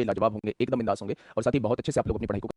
लाजवाब होंगे, एकदम बिंदास होंगे और साथ ही बहुत अच्छे से आप लोग अपनी पढ़ाई को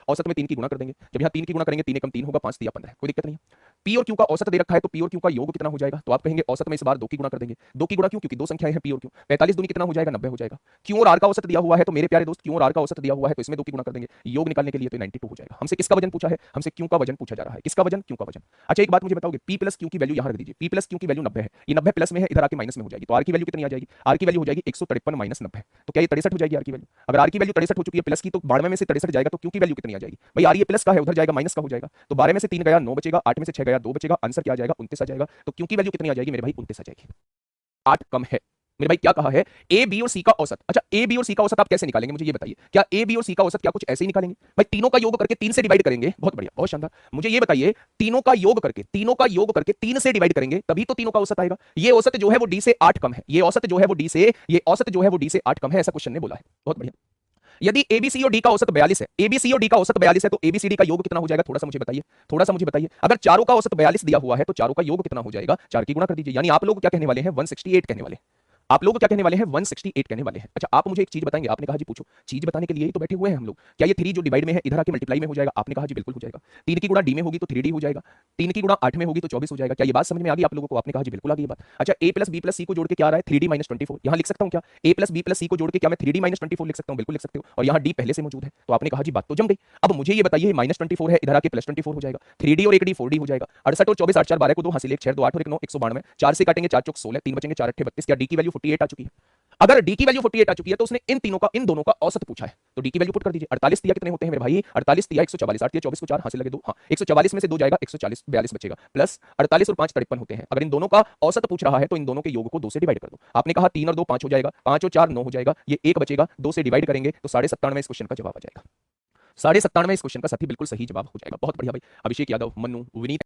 औसत में 3 की गुणा कर देंगे। जब यहाँ 3 की गुणा करेंगे 3 एकम 3 होगा, 5 तिया 15, कोई दिक्कत नहीं है। पी और क्यू का औसत दे रखा है तो पी और क्यू का योग कितना हो जाएगा, तो आप कहेंगे औसत में इस बार 2 की गुणा कर देंगे। 2 की गुणा क्यों, क्योंकि दो संख्याएं हैं पी और क्यू। 45 दूनी कितना हो जाएगा, 90 हो जाएगा। क्यू और आर का औसत दिया हुआ है तो मेरे प्यारे दोस्त क्यू और आर का औसत दिया हुआ है तो इसमें 2 की गुणा कर देंगे। योग निकालने के लिए तो 92 हो जाएगा। हमसे किसका वजन पूछा है, हमसे क्यू का वजन पूछा जा रहा है। किसका वजन, क्यू का वजन। अच्छा एक बात मुझे बताओगे, पी प्लस क्यू की वैल्यू यहां रख दीजिए। पी प्लस क्यू की वैल्यू 90 है, ये 90 प्लस में है, इधर आके माइनस में हो जाएगी, तो आर की वैल्यू कितनी आ जाएगी, आर की वैल्यू हो जाएगी 153 माइनस 90, तो क्या ये 63 हो जाएगी आर की वैल्यू। अगर आर की वैल्यू 63 हो चुकी है प्लस की, तो 92 में से 63 जाएगा तो क्यू की वैल्यू कितनी आ जाएगी भाई, आर ये प्लस का है उधर जाएगा माइनस का हो जाएगा, तो 12 में से 3 गया 9 बचेगा, 8 में से 6 गया 2 बचेगा, आंसर क्या आ जाएगा 29 आ जाएगा। तो क्यू की वैल्यू कितनी आ जाएगी मेरे भाई, 29 आ जाएगी। 8 कम है मेरे भाई। क्या कहा है, ए बी और सी का औसत। अच्छा ए बी और सी का औसत आप कैसे निकालेंगे मुझे ये बताइए, क्या ए बी और सी का औसत क्या कुछ ऐसे ही निकालेंगे भाई, तीनों का योग करके 3 से डिवाइड करेंगे, बहुत बढ़िया बहुत शानदार। मुझे ये बताइए तीनों का योग करके 3 से डिवाइड करेंगे तभी तो तीनों का औसत आएगा। ये औसत जो है वो डी से 8 कम है, ये औसत जो है वो डी से, ये औसत जो है वो डी से 8 कम है, ऐसा क्वेश्चन ने बोला है, बहुत बढ़िया। यदि एबीसी और डी का औसत 42 है, एबीसी और डी का औसत 42 है तो एबीसीडी का योग कितना हो जाएगा, थोड़ा सा मुझे बताइए, थोड़ा सा मुझे बताइए। अगर चारों का औसत 42 दिया हुआ है तो चारों का योग कितना हो जाएगा, 4 की गुणा कर दीजिए। यानी आप लोग क्या कहने वाले हैं, 168 कहने वाले हैं। आप लोग क्या कहने वाले हैं, 168 कहने वाले हैं। अच्छा आप मुझे एक चीज बताएंगे, आपने कहा जी पूछो, चीज बताने के लिए ही तो बैठे हुए हैं हम लोग। क्या ये 3 जो डिवाइड में है इधर आके मल्टीप्लाई में हो जाएगा, आपने कहा जी बिल्कुल हो जाएगा। 3 की गुणा डी में होगी तो 3D हो जाएगा, 3 की गुणा 8 में होगी तो 24 हो जाएगा। क्या ये बात समझ में आ गई आप लोगों को, आपने कहा जी बिल्कुल आ गई बात। अच्छा ए प्लस बी प्लस सी को जोड़ के क्या आ रहा है, 3D माइनस 24, यहाँ लिख सकता हूँ क्या, ए प्लस बी प्लस सी को जोड़ के क्या मैं 3D माइनस 24 लिख सकता हूँ, बिल्कुल लिख सकते हो, और यहाँ डी पहले से मौजूद है, तो आपने कहा जी बात तो जम गई। अब मुझे ये बताइए माइनस 24 है, इधर आके प्लस 24 हो जाएगा, 3D और 1D 4D हो जाएगा। 68 और 24 8 4 12 को 2 हासिल 1 6 2 8 और 1 9 192, 4 से काटेंगे 4 चौक 16, 3 बचेंगे 4 8 32। क्या डी की वैल्यू 48 आ चुकी है। अगर डी की वैल्यू 48 आ चुकी है तो उसने इन दोनों का औसत पूछा है, तो डी की वैल्यू पुट कर दीजिए। 48 तिया कितने होते हैं मेरे भाई, 48 तिया 144, 8 तिया 24 को 4 हासिल लगे 2, हाँ 144 में से 2 जाएगा 140 42 बचेगा, प्लस 48 और 5 53 होते हैं। अगर इन दोनों का औसत पूछ रहा है तो इन दोनों के योग को 2 से डिवाइड कर दो। आपने कहा 3 और 2 5 हो जाएगा, 5 और 4 9 हो जाएगा, ये 1 बचेगा, 2 से डिवाइड करेंगे तो 97.5 इस क्वेश्चन का जवाब आ जाएगा। 97.5 इस क्वेश्चन का साथी बिल्कुल सही जवाब हो जाएगा, बहुत बढ़िया भाई। अभिषेक यादव, मनु, विनीत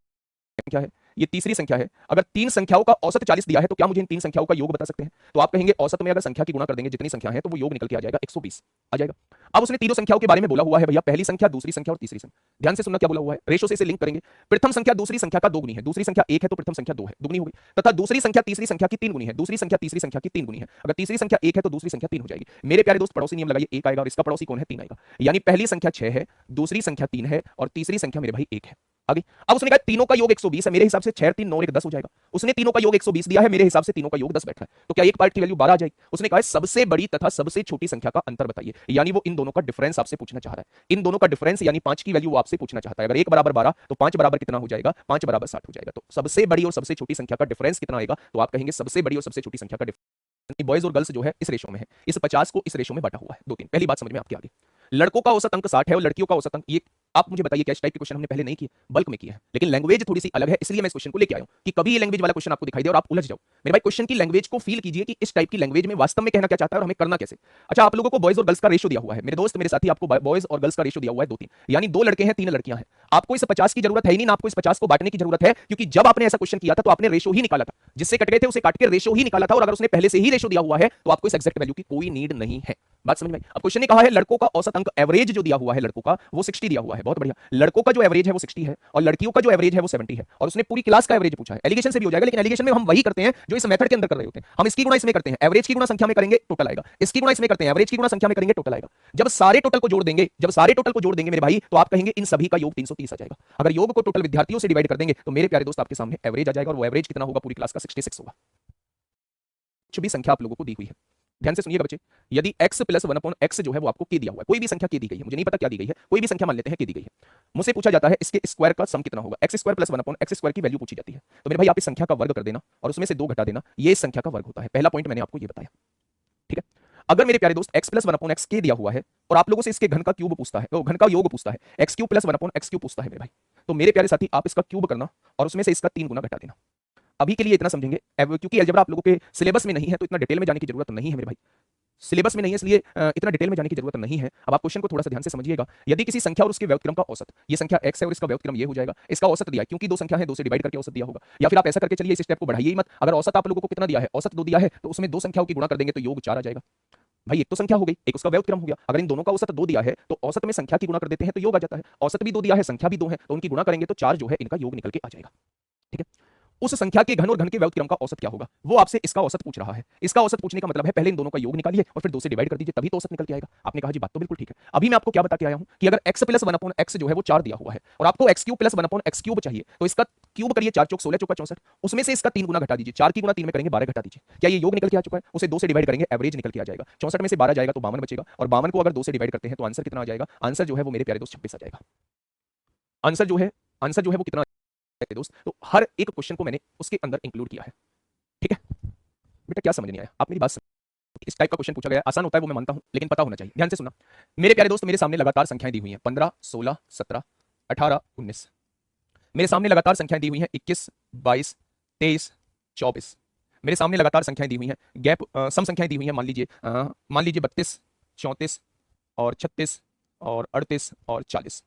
संख्या है, ये तीसरी संख्या है। अगर 3 संख्याओं का औसत 40 दिया है तो क्या मुझे इन 3 संख्याओं का योग बता सकते हैं, तो आप कहेंगे औसत में अगर संख्या की गुणा कर देंगे जितनी संख्या है तो वो योग निकल के आ जाएगा 120 आ जाएगा। अब उसने तीनों संख्याओं के बारे में बोला हुआ है भैया, पहली संख्या दूसरी संख्या और तीसरी संख्या। ध्यान से सुनना क्या बोला हुआ है, रेशो से इसे लिंक करेंगे। प्रथम संख्या दूसरी संख्या का 2 गुनी है, दूसरी संख्या 1 है तो प्रथम संख्या 2 है, दुगनी हो गई, तथा दूसरी संख्या तीसरी संख्या की 3 गुनी है, दूसरी संख्या तीसरी संख्या की 3 गुनी है। अगर तीसरी संख्या 1 है तो दूसरी संख्या 3 हो जाएगी। मेरे प्यारे दोस्त पड़ोसी नियम लगाइए, 1 आएगा और इसका पड़ोसी कौन है, 3 आएगा। यानी पहली संख्या 6 है, दूसरी संख्या 3 है और तीसरी संख्या मेरे भाई 1 है। आगे अब उसने कहा तीनों का योग 120 है, मेरे हिसाब से 6 3 9 1 10 हो जाएगा। उसने तीनों का योग 120 दिया है, मेरे हिसाब से तीनों का योग 10 बैठ रहा है, तो क्या एक पार्ट की वैल्यू 12 आ जाएगी। उसने कहा है सबसे बड़ी तथा सबसे छोटी संख्या का अंतर बताइए, यानी वो इन दोनों का डिफरेंस आपसे पूछना चाह रहा है। इन दोनों का डिफरेंस यानी 5 की वैल्यू वो आपसे पूछना चाहता है। अगर 1 बराबर 12 तो 5 बराबर कितना हो जाएगा, 5 बराबर 60 हो जाएगा। तो सबसे बड़ी और सबसे छोटी संख्या का डिफरेंस कितना आएगा, तो आप कहेंगे सबसे बड़ी और सबसे छोटी संख्या का डिफरेंस बॉयज और गर्ल्स जो है इस रेशो में है, इस 50 को इस रेशो में बांटा हुआ है। 2 3 पहली बात समझ में आपके आगे। लड़कों का औसत अंक 60 है और लड़कियों का औसत अंक, ये आप मुझे बताइए क्या इस टाइप के क्वेश्चन हमने पहले नहीं किए, बल्क में किए हैं, लेकिन लैंग्वेज थोड़ी सी अलग है इसलिए मैं इस क्वेश्चन को लेके आया हूं कि कभी ये लैंग्वेज वाला क्वेश्चन आपको दिखाई दे और आप उलझ जाओ। मेरे भाई क्वेश्चन की लैंग्वेज को फील कीजिए कि इस टाइप की लैंग्वेज में वास्तव में कहना क्या चाहता है और हमें करना कैसे। अच्छा आप लोगों को बॉयज और गर्ल्स का रेशो दिया हुआ है, मेरे दोस्त मेरे साथी, आपको बॉयज और गर्ल्स का रेशो दिया हुआ है 2 3, यानी 2 लड़के हैं 3 लड़कियां हैं। आपको इस 50 की जरूरत है ही नहीं ना, आपको इस 50 को बांटने की जरूरत है, क्योंकि जब आपने ऐसा क्वेश्चन किया था तो आपने रेशो ही निकाला था, जिससे कट गए थे उसे काट के रेशो ही निकाला था, और अगर उसने पहले से ही रेशो दिया हुआ है तो आपको इस एग्जैक्ट वैल्यू की कोई नीड नहीं है। बात समझ में आई। अब क्वेश्चन ने कहा है लड़कों का औसत अंक एवरेज जो दिया हुआ है लड़कों का वो 60 दिया हुआ है, बहुत बढ़िया। लड़कों का जो एवरेज है वो 60 है और लड़कियों का जो एवरेज है वो 70 है, और उसने पूरी क्लास का एवरेज पूछा है। एलिगेशन से भी हो जाएगा, लेकिन एलिगेशन में हम वही करते हैं जो इस मेथड के अंदर कर रहे होते हैं। हम इसकी गुणा इसमें करते हैं, एवरेज की गुणा संख्या में करेंगे टोटल आएगा, इसकी गुणा इसमें करते हैं, एवरेज की गुणा संख्या में करेंगे टोटल आएगा। जब सारे टोटल को जोड़ देंगे, जब सारे टोटल को जोड़ देंगे मेरे भाई, तो आप कहेंगे इन सभी का योग 330 आ जाएगा। अगर योग को टोटल विद्यार्थियों से डिवाइड कर देंगे तो मेरे प्यारे दोस्त आपके सामने एवरेज आ जाएगा, और वो एवरेज कितना होगा, पूरी क्लास का 66 होगा। कुछ भी संख्या आप लोगों को दी हुई है, ध्यान से सुनिएगा बच्चे। यदि x प्लस 1/x जो है वो आपको k दिया हुआ है, कोई भी संख्या k दी गई है, मुझे नहीं पता क्या दी गई है, कोई भी संख्या मान लेते हैं k दी गई है, मुझसे पूछा जाता है इसके स्क्वायर का सम कितना होगा, x square plus 1/x square की वैल्यू पूछी जाती है। तो मेरे भाई आप इस संख्या का वर्ग कर देना और उसमें से 2 घटा देना, ये इस संख्या का वर्ग होता है। पहला पॉइंट मैंने आपको ये बताया, ठीक है। अगर मेरे प्यारे दोस्त x प्लस 1/x k दिया हुआ है और आप लोगों से इसके घन का क्यूब पूछता है, तो घन का योग पूछता है, x cube plus 1/x cube पूछता है मेरे भाई, तो मेरे प्यारे साथी आप इसका क्यूब करना और उसमें से इसका 3 गुना घटा देना। अभी के लिए इतना समझेंगे, क्योंकि अलजेब्रा आप लोगों के सिलेबस में नहीं है तो इतना डिटेल में जाने की जरूरत नहीं है मेरे भाई, सिलेबस में नहीं है इसलिए इतना डिटेल में जाने की जरूरत नहीं है। अब आप क्वेश्चन को थोड़ा सा ध्यान से समझिएगा। यदि किसी संख्या और उसके व्युत्क्रम का औसत, ये संख्या x है और इसका व्युत्क्रम ये हो जाएगा, इसका औसत दिया है क्योंकि 2 संख्या है, 2 से डिवाइड करके औसत दिया होगा, या फिर आप ऐसा करके चलिए इस स्टेप को बढ़ाइए ही मत। अगर औसत आप लोगों को कितना दिया है, औसत 2 दिया है, तो उसमें 2 संख्याओं की गुणा कर देंगे तो योग 4 आ जाएगा। भाई एक तो संख्या हो गई, एक उसका व्युत्क्रम हो गया। अगर इन दोनों का औसत 2 दिया है तो औसत में संख्या की गुणा कर देते हैं तो योग आ जाता है। औसत भी 2 दिया है, संख्या भी 2 है, तो उनकी गुणा करेंगे तो 4 जो है इनका योग निकल के आ जाएगा, ठीक है। उस संख्या के घन और घन के व्युत्क्रम का औसत क्या होगा, वो आपसे इसका औसत पूछ रहा है। इसका औसत पूछने का मतलब है पहले इन दोनों का योग निकालिए और फिर 2 से डिवाइड कर दीजिए, तभी तो औसत निकल के आएगा। आपने कहा जी बात तो बिल्कुल ठीक है। अभी मैं आपको क्या बता के आया हूं कि अगर x प्लस 1/x जो है वो 4 दिया हुआ है और आपको x cube plus 1/x cube चाहिए, तो इसका क्यूब करिए, 4 चौक 16 चौका 64, उसमें से इसका 3 गुना घटा दीजिए, 4 की गुना 3 में करेंगे 12 घटा दीजिए। क्या ये योग निकल के आ चुका है? उसे 2 से डिवाइड करेंगे, एवरेज निकल के आ जाएगा। 64 में से 12 जाएगा तो 52 बचेगा, और 52 को अगर 2 से डिवाइड करते हैं तो आंसर कितना आ जाएगा? आंसर जो है वो मेरे प्यारे दोस्त 26 आ जाएगा। आंसर जो है वो कितना दोस्त, तो हर एक क्वेश्चन को मैंने उसके अंदर इंक्लूड किया है। ठीक है बेटा, क्या समझ नहीं आया? आप मेरी बात इस टाइप का क्वेश्चन पूछा गया, आसान होता है वो मैं मानता हूं, लेकिन पता होना चाहिए। ध्यान से सुनना मेरे प्यारे दोस्त, मेरे सामने लगातार संख्याएं दी हुई हैं 15, 16, 17, 18, 19। मेरे सामने लगातार संख्याएं दी हुई हैं 21, 22, 23, 24। मेरे सामने लगातार संख्याएं दी हुई हैं, गैप सम संख्याएं दी हुई हैं, मान लीजिए 32, 34 और 36 और 38 और 40।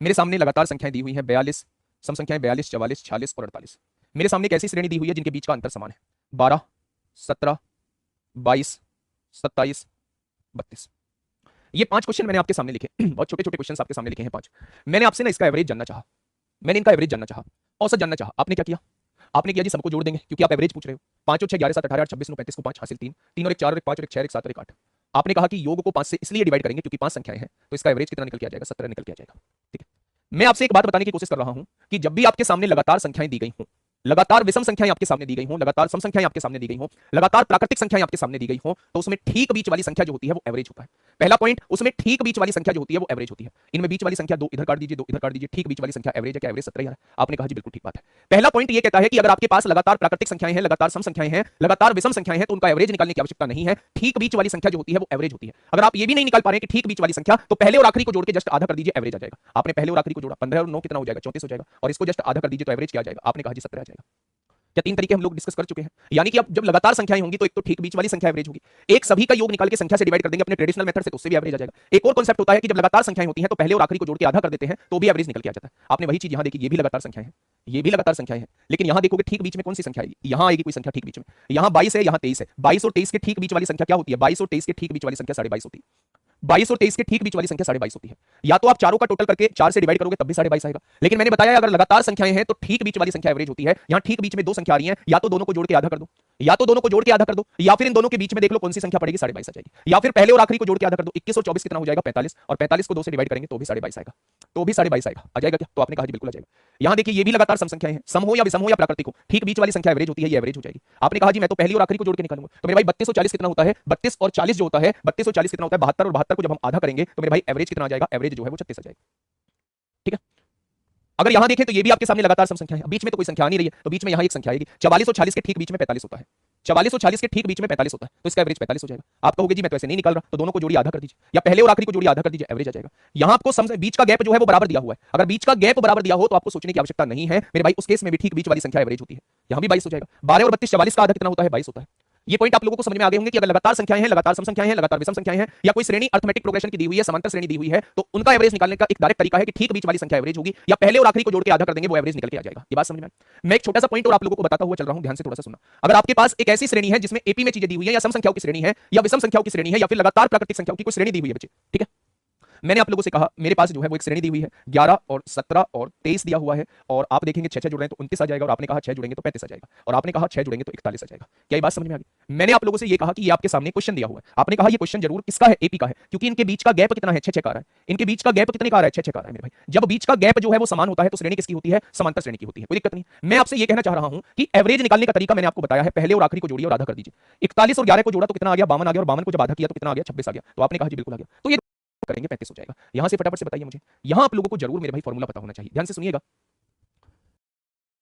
मेरे सामने लगातार संख्याएं दी हुई हैं 42, सम संख्याएं 42, 44, 46 और 48। मेरे सामने एक ऐसी श्रेणी दी हुई है जिनके बीच का अंतर समान है, 12, 17, 22, 27, 32। ये 5 क्वेश्चन मैंने आपके सामने लिखे, बहुत छोटे छोटे क्वेश्चन आपके सामने लिखे हैं 5। मैंने आपसे ना इसका एवरेज जानना चाहा, मैंने इनका एवरेज जानना चाहा, औसत जानना चाहा। आपने क्या किया? आपने किया जी सबको जोड़ देंगे, क्योंकि आप एवरेज पूछ रहे हो। 5 और 6 11 7 18 8 26 9 35 को 5 हासिल 3, 3 और 1 4 और 1 5 और 1 6 और 1 7 और 1 8। आपने कहा कि योग को 5 से इसलिए डिवाइड करेंगे क्योंकि 5 संख्याएं हैं, तो इसका एवरेज कितना निकल के आ जाएगा? 17 निकल के आ जाएगा। ठीक है, मैं आपसे एक बात बताने की कोशिश कर रहा हूं कि जब भी आपके सामने लगातार संख्याएं दी गई हों, लगातार विषम संख्याएं आपके सामने दी गई हों, लगातार सम संख्याएं आपके सामने दी गई हों, लगातार प्राकृतिक संख्याएं आपके सामने दी गई हों, तो उसमें ठीक बीच वाली संख्या जो होती है वो एवरेज होता है। पहला पॉइंट, उसमें ठीक बीच वाली संख्या जो होती है वो एवरेज होती है। इनमें बीच वाली संख्या 2 इधर काट दीजिए, 2 इधर काट दीजिए, ठीक बीच वाली संख्या एवरेज है। क्या एवरेज 17 यार? आपने कहा जी बिल्कुल ठीक बात है। पहला पॉइंट ये कहता है कि अगर आपके पास लगातार प्राकृतिक संख्याएं हैं, लगातार सम संख्याएं हैं, लगातार विषम संख्याएं हैं, तो उनका एवरेज निकालने की आवश्यकता नहीं है। ठीक बीच वाली संख्या जो होती है वो एवरेज होती है। अगर आप ये भी नहीं निकाल पा रहे हैं कि ठीक बीच वाली संख्या, तो पहले और आखिरी को जोड़ के जस्ट आधा कर दीजिए, एवरेज आ जाएगा। आपने पहले और आखिरी को जोड़ा, 15 और 9 कितना हो जाएगा? 34 हो जाएगा, और इसको जस्ट आधा कर दीजिए तो एवरेज क्या आ जाएगा? आपने कहा जी 17 आ जाएगा। क्या 3 तरीके हम लोग डिस्कस कर चुके हैं? यानी कि अब जब लगातार संख्याएं होंगी तो एक तो ठीक बीच वाली संख्या एवरेज होगी, एक सभी का योग निकाल के संख्या से डिवाइड कर देंगे अपने ट्रेडिशनल मेथड से, तो उससे भी एवरेज आ जाएगा। एक और कांसेप्ट होता है कि जब लगातार संख्याएं होती हैं तो पहले और आखिरी को जोड़ के आधा कर देते हैं तो भी एवरेज निकल के आ जाता है। आपने वही चीज यहां देखी, ये भी लगातार संख्याएं हैं, ये भी लगातार संख्याएं हैं, लेकिन यहां देखोगे ठीक बीच में कौन सी संख्या आएगी? यहां आएगी कोई संख्या ठीक बीच में, यहां 22 है, यहां 23 है। 22 और 23 के ठीक बीच वाली संख्या क्या होती है? 22 और 23 के ठीक बीच वाली संख्या 22.5 होती है। 22 और 23 के ठीक बीच वाली संख्या 22.5 होती है। या तो आप चारों का टोटल करके 4 से डिवाइड करोगे तब भी 22.5 आएगा, लेकिन मैंने बताया अगर लगातार संख्याएं हैं तो ठीक बीच वाली संख्या एवरेज होती है। यहां ठीक बीच में 2 संख्या आ रही हैं, या तो दोनों को जोड़ के आधा कर दो, या तो दोनों को जोड़ के आधा कर दो, या फिर इन दोनों के बीच में देख लो कौन सी संख्या पड़ेगी, 22.5 आ जाएगी। या फिर पहले और आखिरी को जोड़ के आधा कर दो, 21 और 24 कितना हो जाएगा? 45, और 45 को 2 से डिवाइड करेंगे तो भी 22.5 आएगा, तो भी 22.5 आएगा। आ जाएगा क्या? तो आपने कहा जी बिल्कुल आ जाएगा। यहां देखिए ये भी लगातार सम संख्याएं हैं, सम हो या विषम हो या प्राकृतिक हो, ठीक बीच वाली संख्या एवरेज होती है, ये एवरेज हो जाएगी। आपने कहा जी मैं तो पहली और आखिरी को जोड़ के निकालूंगा, तो मेरे भाई 32 और 40 कितना होता है? 32 और 40 जो होता है, 32 और 40 कितना होता है? 72, और 72 को जब हम आधा करेंगे तो मेरे भाई एवरेज कितना आ जाएगा? एवरेज जो है वो 36 आ जाएगा। ठीक है, अगर यहां देखें तो ये भी आपके सामने लगातार सम संख्या है, बीच में तो कोई संख्या आ नहीं रही है, तो बीच में यहां एक संख्या आएगी। 44 और 40 के ठीक बीच में 45 होता है, 44 और 40 के ठीक बीच में 45 होता है, तो इसका एवरेज 45 हो जाएगा। आप कहोगे जी मैं तो ऐसे नहीं निकाल रहा, तो दोनों को जोड़िए, आधा कर दीजिए, या पहले और आखिरी को जोड़िए, आधा कर दीजिए, एवरेज आ जाएगा। यहां आपको बीच का गैप जो है वो बराबर दिया हुआ है। अगर बीच का गैप बराबर दिया हो तो आपको सोचने की आवश्यकता नहीं है मेरे भाई, उस केस में भी ठीक बीच वाली संख्या एवरेज होती है। यहां भी 22 हो जाएगा। 12 और 32 44 का आधा कितना होता है? 22 होता है। ये पॉइंट आप लोगों को समझ में आ गए होंगे कि अगर लगातार संख्याएं हैं, लगातार सम संख्याएं हैं, लगातार विषम संख्याएं हैं, या कोई श्रेणी अर्थमेटिक प्रोग्रेशन की दी हुई है, समांतर श्रेणी दी हुई है, तो उनका एवरेज निकालने का एक डायरेक्ट तरीका है कि ठीक बीच वाली संख्या एवरेज होगी, या पहले और आखिरी को जोड़ के आधा कर देंगे, वो एवरेज निकल के आ जाएगा। ये बात समझ में? मैं एक छोटा सा पॉइंट और आप लोगों को बताता हुआ चल रहा हूं, ध्यान से थोड़ा सा सुनना। अगर आपके पास एक ऐसी श्रेणी है जिसमें एपी में चीजें दी हुई है, या सम संख्याओं की श्रेणी है, या विषम संख्याओं की श्रेणी है, या फिर लगातार प्राकृतिक संख्याओं की कोई श्रेणी दी हुई है बच्चे, ठीक है, मैंने आप लोगों से कहा मेरे पास जो है वो एक श्रेणी दी हुई है, 11 और 17 और 23 दिया हुआ है, और आप देखेंगे 6 जुड़ रहे हैं तो 29 आ जाएगा, और आपने कहा 6 जुड़ेंगे तो 35 आ जाएगा, और आपने कहा 6 जुड़ेंगे तो 41 आ जाएगा। क्या ये बात समझ में आ गई? मैंने आप लोगों से ये कहा कि ये आपके सामने क्वेश्चन दिया हुआ है, आपने कहा ये क्वेश्चन जरूर किसका है? एपी का है, क्योंकि इनके बीच का गैप कितना है? 6 का आ रहा है। इनके बीच का गैप कितने का आ रहा है? 6 का आ रहा है मेरे भाई। जब बीच का गैप जो है वो समान होता है तो श्रेणी किसकी होती है? समांतर श्रेणी की होती है, कोई दिक्कत नहीं। मैं आपसे ये कहना चाह रहा हूं कि एवरेज निकालने का तरीका मैंने आपको बताया है, पहले और आखिरी को जोड़िए और आधा कर दीजिए। 41 और 11 को जोड़ा तो कितना आ गया? 52 आ गया, और 52 को जब आधा किया तो कितना आ गया? 26 आ गया। तो आपने कहा जी बिल्कुल आ गया, तो ये करेंगे 35 हो जाएगा। यहां से फटाफट से बताइए मुझे, यहां आप लोगों को जरूर मेरे भाई फॉर्मूला पता होना चाहिए, ध्यान से सुनिएगा।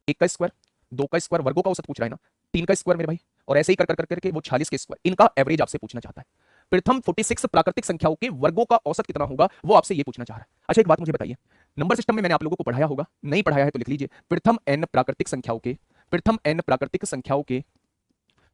1 का स्क्वायर, 2 का स्क्वायर, वर्गों का औसत पूछ रहा है ना, 3 का स्क्वायर मेरे भाई, और ऐसे ही कर कर कर करके वो 46 के स्क्वायर, इनका एवरेज आपसे पूछना चाहता है। प्रथम 46 प्राकृतिक संख्याओं के वर्गों का औसत कितना होगा वो आपसे ये पूछना चाह रहा है। अच्छा एक बात मुझे बताइए, नंबर सिस्टम में मैंने आप लोगों को पढ़ाया होगा, नहीं पढ़ाया है तो लिख लीजिए, प्रथम n प्राकृतिक संख्याओं के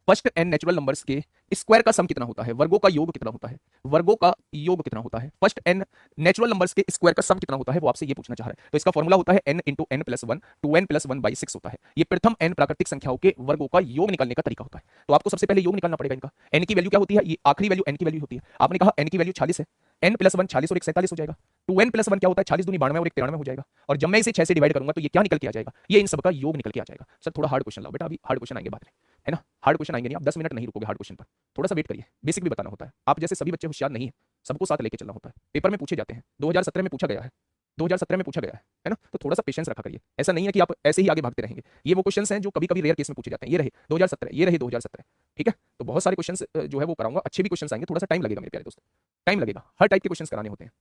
फर्स्ट n नेचुरल नंबर्स के स्क्वायर का सम कितना होता है? वर्गों का योग कितना होता है? वर्गों का योग कितना होता है? फर्स्ट n नेचुरल नंबर्स के स्क्वायर का सम कितना होता है वो आपसे ये पूछना चाह रहा है। तो इसका फॉर्मूला होता है n into n plus 1 2n plus 1/6 होता है। ये प्रथम n प्राकृतिक संख्याओं के वर्गों का योग निकालने का तरीका होता है। तो आपको सबसे पहले योग निकालना पड़ेगा इनका। n की वैल्यू क्या होती है? ये आखिरी वैल्यू n की वैल्यू होती है। आपने कहा n की वैल्यू 46 है, n प्लस 1 46 और एक 47 हो जाएगा। 2n प्लस 1 क्या होता है, 46 दूनी 92 और एक 93 हो जाएगा। और जब मैं इसे 6 से डिवाइड करूंगा तो ये क्या निकल के आ जाएगा, ये इन सब का योग निकल के आ जाएगा। सर थोड़ा हार्ड क्वेश्चन लाओ बेटा, अभी हार्ड क्वेश्चन आएंगे बाद में, है ना। हार्ड क्वेश्चन आएंगे नहीं, आप 10 मिनट नहीं रुकोगे हार्ड क्वेश्चन पर, थोड़ा सा वेट करिए, बेसिक भी बताना होता है। आप जैसे सभी बच्चे होशियार नहीं है, सबको साथ लेके चलना होता है, पेपर में पूछे जाते हैं, 2017 में पूछा गया है, 2017 में पूछा गया है ना। तो थोड़ा सा पेशेंस रखा करिए, ऐसा नहीं है कि आप ऐसे ही आगे भागते रहेंगे। ये वो क्वेश्चंस हैं जो कभी कभी रेयर केस में पूछे जाते हैं। ये रहे 2017, ये रहे 2017, ठीक है। तो बहुत सारे क्वेश्चंस जो है वो कराऊंगा, अच्छे भी क्वेश्चंस आएंगे, थोड़ा सा टाइम लगेगा मेरे प्यारे दोस्त, टाइम लगेगा, हर टाइप के क्वेश्चंस कराने होते हैं।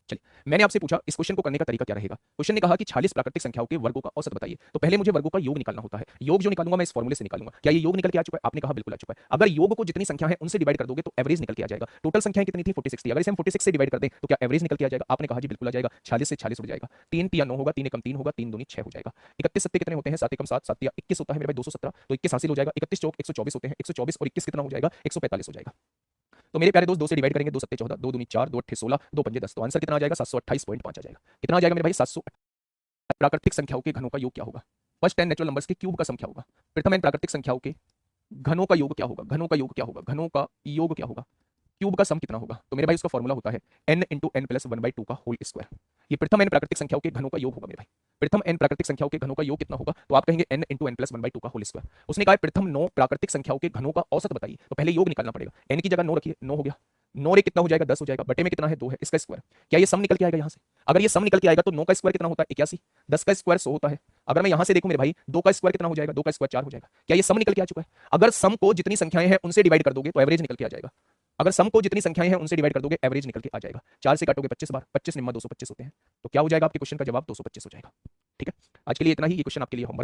चलिए, मैंने आपसे पूछा इस क्वेश्चन को करने का तरीका क्या रहेगा। क्वेश्चन ने कहा कि 46 प्राकृतिक संख्याओं के वर्गों का औसत बताइए। तो पहले मुझे वर्गों का योग निकालना होता है। योग जो निकालूंगा मैं इस फॉर्मूले से निकालूंगा। क्या ये योग निकल के आ चुका है, आपने कहा बिल्कुल आ चुका है। अगर योग को जितनी संख्या है उनसे डिवाइड कर दोगे तो एवरेज निकल के आ जाएगा। टोटल संख्याएं कितनी थी 46 थी, अगर इसे हम 46 से डिवाइड कर दें तो क्या एवरेज निकल के आ जाएगा, आपने कहा जी बिल्कुल आ जाएगा। 46 से 46 उड़ जाएगा, 3 तिया 9 होगा, 3 एकम 3 होगा, 3 दूनी 6 हो जाएगा। 31 सत्ते कितने होते हैं, 7 एकम 7, 7 तिया 21 होता है मेरे भाई 217, तो 21 हासिल हो जाएगा। 31 चौक 124 होते हैं, 124 और 21 कितना हो जाएगा, 145 हो जाएगा। तो मेरे प्यारे दोस्त 2 से डिवाइड करेंगे, 2 सत्ते 14, 2 दूनी 4, 2 अट्ठे 16, 2 पंजे 10, तो आंसर कितना आ जाएगा 728.5 आ जाएगा। कितना आ जाएगा मेरे भाई 700। प्राकृतिक संख्याओं के घनों का योग क्या होगा, फर्स्ट 10 नेचुरल नंबर्स के क्यूब का सम क्या होगा। प्रथम n प्राकृतिक संख्याओं के घनों का योग क्या होगा, घनों का योग क्या होगा, घनों का योग क्या होगा, क्यूब का सम कितना होगा। तो मेरे भाई उसका फॉर्मूला होता है n इंटू n प्लस 1/2 का होल स्क्वायर। ये प्रथम n प्राकृतिक संख्याओं के घनों का योग होगा मेरे भाई। प्रथम n प्राकृतिक संख्याओं के घनों का योग कितना होगा, तो आप कहेंगे n इंटू n प्लस 1/2 का होल स्क्वायर। उसने कहा प्रथम 9 प्राकृतिक संख्याओं के घनों का औसत बताइए, तो पहले योग निकालना पड़ेगा। n की जगह 9 रखिए, 9 हो गया, 9 रे कितना हो जाएगा 10 हो जाएगा, बटे में कितना है 2 है, इसका स्क्वायर। क्या ये सम निकल के आएगा यहाँ से, अगर ये सम निकल के आएगा तो 9 का स्क्वायर कितना होता है 81, 10 का स्क्वायर 100 होता है। अगर मैं यहाँ से देखूं मेरे भाई 2 का स्क्वायर कितना हो जाएगा, 2 का स्क्वायर 4 हो जाएगा। क्या ये सम निकल के आ चुका है। अगर सम को जितनी संख्याएं हैं उनसे डिवाइड कर दोगे तो एवरेज निकल के आ जाएगा। अगर सम को जितनी संख्याएं हैं उनसे डिवाइड कर दोगे एवरेज निकल के आ जाएगा। 4 से काटोगे 25 बार, 25 निम्मा 225 होते हैं, तो क्या हो जाएगा आपके क्वेश्चन का जवाब 225 हो जाएगा। ठीक है, आज के लिए इतना ही। ये क्वेश्चन आपके लिए होमवर्क